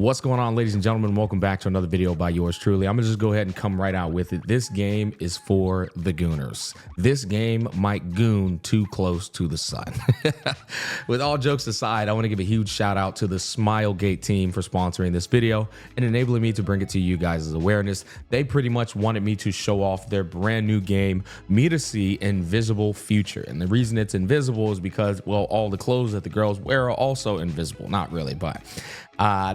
What's going on, ladies and gentlemen? Welcome back to another video by yours truly. I'm gonna just go ahead and come right out with it. This game is for the gooners. This game might goon too close to the sun. With all jokes aside, I want to give a huge shout out to the Smilegate team for sponsoring this video and enabling me to bring it to you guys' awareness. They pretty much wanted me to show off their brand new game, Me2C Invisible Future. And the reason it's invisible is because, well, all the clothes that the girls wear are also invisible. Not really, but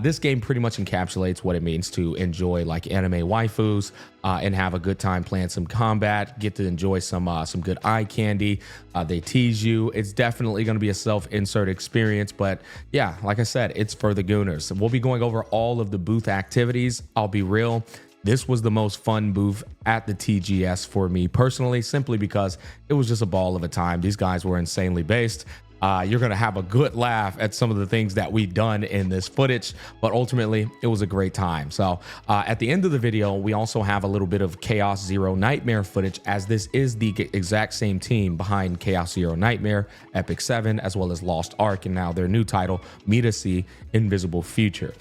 this game pretty much encapsulates what it means to enjoy like anime waifus and have a good time playing some combat, get to enjoy some good eye candy. They tease you. It's definitely going to be a self-insert experience, but yeah, like I said, it's for the gooners. We'll be going over all of the booth activities. I'll be real, this was the most fun booth at the TGS for me personally, simply because it was just a ball of a time. These guys were insanely based. You're going to have a good laugh at some of the things that we've done in this footage, but ultimately it was a great time. So at the end of the video, we also have a little bit of Chaos Zero Nightmare footage, as this is the exact same team behind Chaos Zero Nightmare, Epic 7, as well as Lost Ark, and now their new title, Me2C Invisible Future.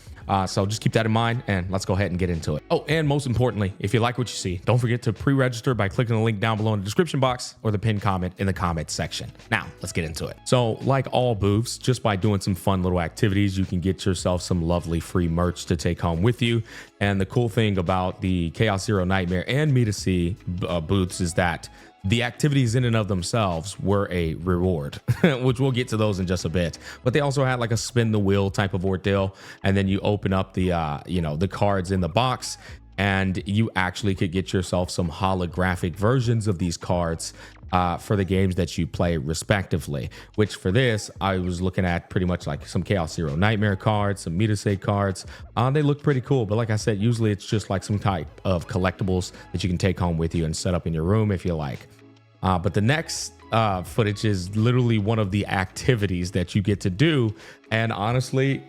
So just keep that in mind, and let's go ahead and get into it. Oh, and most importantly, if you like what you see, don't forget to pre-register by clicking the link down below in the description box or the pinned comment in the comments section. Now, let's get into it. So like all booths, just by doing some fun little activities, you can get yourself some lovely free merch to take home with you. And the cool thing about the Chaos Zero Nightmare and Me2C booths is that the activities in and of themselves were a reward, which we'll get to those in just a bit. But they also had like a spin the wheel type of ordeal, and then you open up the the cards in the box, and you actually could get yourself some holographic versions of these cards for the games that you play respectively. Which for this, I was looking at pretty much like some Chaos Zero Nightmare cards, some Me2C cards. They look pretty cool, but like I said, usually it's just like some type of collectibles that you can take home with you and set up in your room if you like. But the next footage is literally one of the activities that you get to do. And honestly,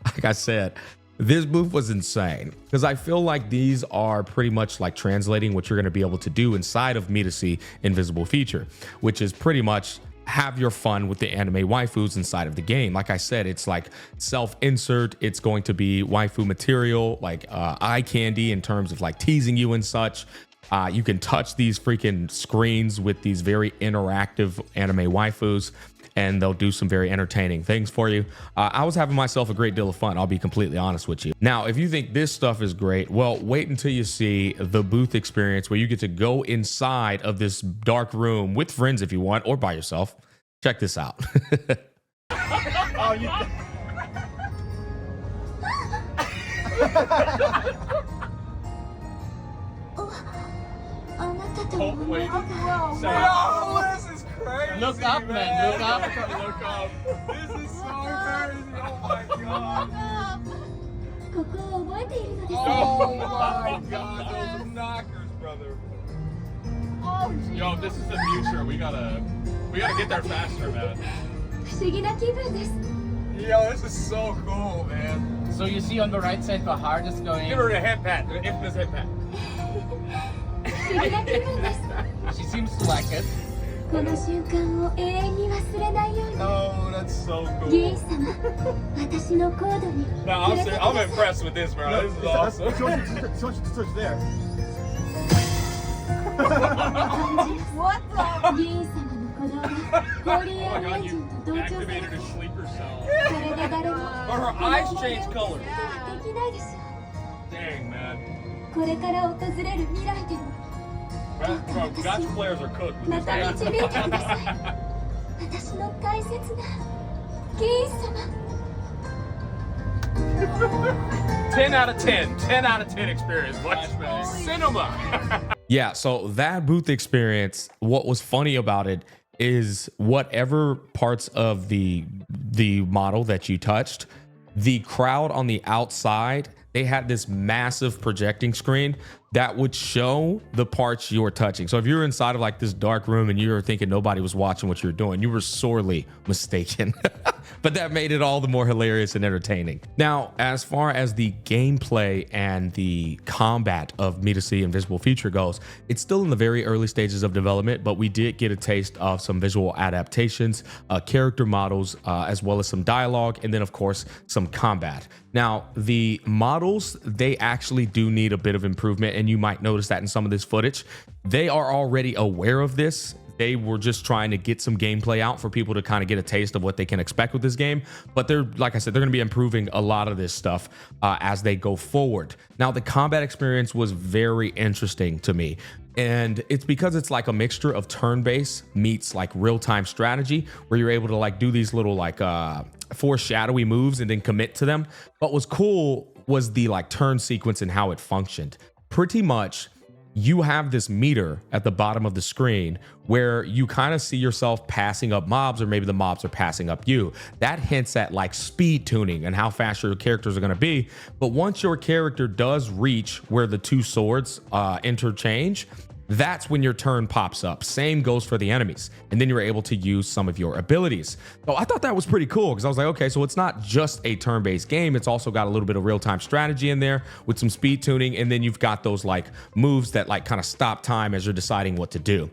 like I said, this booth was insane, because I feel like these are pretty much like translating what you're going to be able to do inside of Me2C Invisible Future, which is pretty much have your fun with the anime waifus inside of the game. Like I said, it's like self-insert. It's going to be waifu material, like eye candy in terms of like teasing you and such. You can touch these freaking screens with these very interactive anime waifus, and they'll do some very entertaining things for you. I was having myself a great deal of fun, I'll be completely honest with you. Now, if you think this stuff is great, well, wait until you see the booth experience, where you get to go inside of this dark room with friends if you want, or by yourself. Check this out. Oh, you... Oh, wait. Yo, this is crazy. Look up, man. Look up. Look up. This is so crazy. Oh my god. Oh my god. Those knockers, brother. Oh, Yo, this is the future. We gotta get there faster, man. Yo, this is so cool, man. So you see on the right side, Bahar just going. Give her a head pat, an infamous head pat. She seems to like it. Oh, that's so cool. No, I'm impressed with this, bro. This is awesome. Touch there. What the? Oh my god, you activated her sleeper cell. But her eyes changed color. Dang, man. Bro, Gacha players are cooked with this game. 10 out of 10. 10 out of 10 experience. Flashback. Cinema. Yeah, so that booth experience, what was funny about it is whatever parts of the model that you touched, the crowd on the outside, they had this massive projecting screen that would show the parts you were touching. So if you were inside of like this dark room and you were thinking nobody was watching what you were doing, you were sorely mistaken. but that made it all the more hilarious and entertaining. Now, as far as the gameplay and the combat of Midasi Invisible Future goes, it's still in the very early stages of development, but we did get a taste of some visual adaptations, character models, as well as some dialogue, and then of course some combat. Now, the models, they actually do need a bit of improvement, and you might notice that in some of this footage. They are already aware of this. They were just trying to get some gameplay out for people to kind of get a taste of what they can expect with this game. But they're, like I said, they're going to be improving a lot of this stuff as they go forward. Now, the combat experience was very interesting to me. And it's because it's like a mixture of turn-based meets like real-time strategy, where you're able to like do these little like foreshadowy moves and then commit to them. But what's cool was the like turn sequence and how it functioned. Pretty much, you have this meter at the bottom of the screen where you kind of see yourself passing up mobs, or maybe the mobs are passing up you. That hints at like speed tuning and how fast your characters are going to be. But once your character does reach where the two swords interchange, that's when your turn pops up. Same goes for the enemies. And then you're able to use some of your abilities. So I thought that was pretty cool, because I was like, okay, so it's not just a turn-based game. It's also got a little bit of real-time strategy in there with some speed tuning. And then you've got those like moves that like kind of stop time as you're deciding what to do.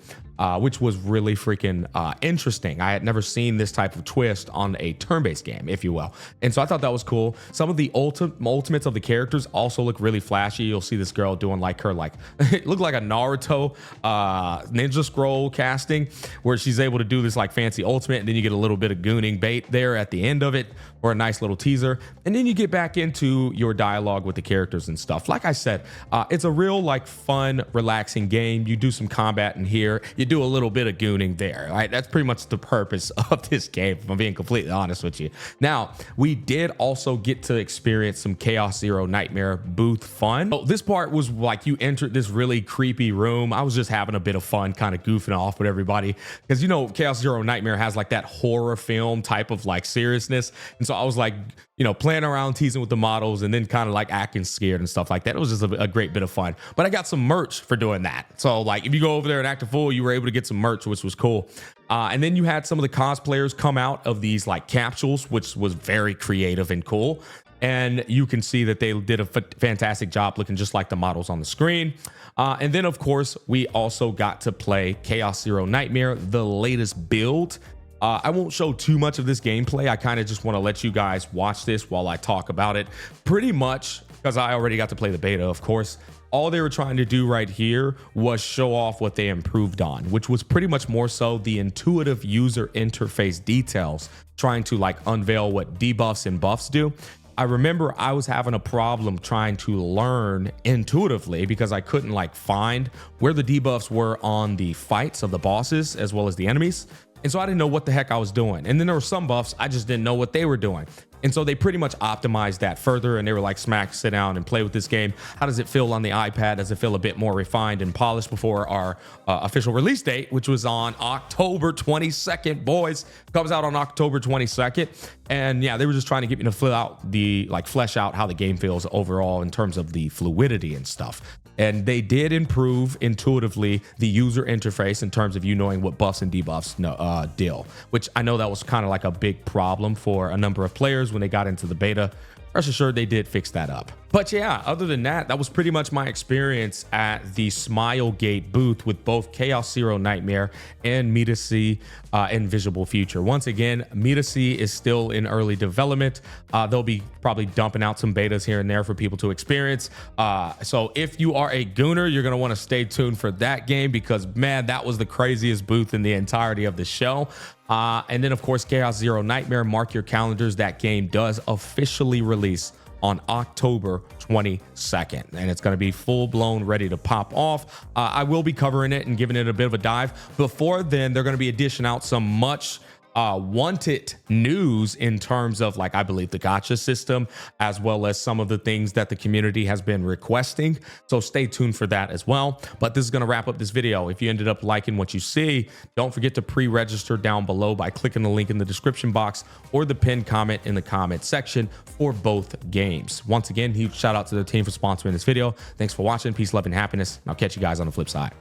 Which was really freaking interesting. I had never seen this type of twist on a turn-based game, if you will. And so I thought that was cool. Some of the ultimates of the characters also look really flashy. You'll see this girl doing like her, like, it looked like a Naruto ninja scroll casting, where she's able to do this like fancy ultimate, and then you get a little bit of gooning bait there at the end of it, or a nice little teaser. And then you get back into your dialogue with the characters and stuff. Like I said, it's a real like fun, relaxing game. You do some combat in here. You do a little bit of gooning there, right? That's pretty much the purpose of this game, if I'm being completely honest with you. Now, we did also get to experience some Chaos Zero Nightmare booth fun. So this part was like you entered this really creepy room. I was just having a bit of fun, kind of goofing off with everybody, because you know Chaos Zero Nightmare has like that horror film type of like seriousness. And so I was like, you know, playing around, teasing with the models, and then kind of like acting scared and stuff like that. It was just a great bit of fun. But I got some merch for doing that. So like if you go over there and act a fool, you were able to get some merch, which was cool. And then you had some of the cosplayers come out of these like capsules, which was very creative and cool. And you can see that they did a fantastic job looking just like the models on the screen. And then, of course, we also got to play Chaos Zero Nightmare, the latest build. I won't show too much of this gameplay. I kind of just want to let you guys watch this while I talk about it. Pretty much, because I already got to play the beta, of course. All they were trying to do right here was show off what they improved on, which was pretty much more so the intuitive user interface details, trying to like unveil what debuffs and buffs do. I remember I was having a problem trying to learn intuitively because I couldn't like find where the debuffs were on the fights of the bosses as well as the enemies. And so I didn't know what the heck I was doing. And then there were some buffs, I just didn't know what they were doing. And so they pretty much optimized that further, and they were like, Smack, sit down and play with this game. How does it feel on the iPad? Does it feel a bit more refined and polished before our official release date, which was on October 22nd, boys? Comes out on October 22nd. And yeah, they were just trying to get me to flesh out how the game feels overall in terms of the fluidity and stuff. And they did improve intuitively the user interface in terms of you knowing what buffs and debuffs deal, which I know that was kind of like a big problem for a number of players when they got into the beta. Rest assured, they did fix that up. But yeah, other than that, that was pretty much my experience at the Smilegate booth with both Chaos Zero Nightmare and Midasi Invisible Future. Once again, Midasi is still in early development. They'll be probably dumping out some betas here and there for people to experience. So if you are a Gooner, you're going to want to stay tuned for that game, because man, that was the craziest booth in the entirety of the show. And then of course, Chaos Zero Nightmare, mark your calendars. That game does officially release on October 22nd, and it's going to be full-blown ready to pop off. I will be covering it and giving it a bit of a dive. Before then, they're going to be dishing out some much wanted news in terms of, like, I believe the gacha system, as well as some of the things that the community has been requesting. So stay tuned for that as well. But this is going to wrap up this video. If you ended up liking what you see, don't forget to pre-register down below by clicking the link in the description box or the pinned comment in the comment section for both games. Once again, huge shout out to the team for sponsoring this video. Thanks for watching. Peace, love, and happiness. I'll catch you guys on the flip side.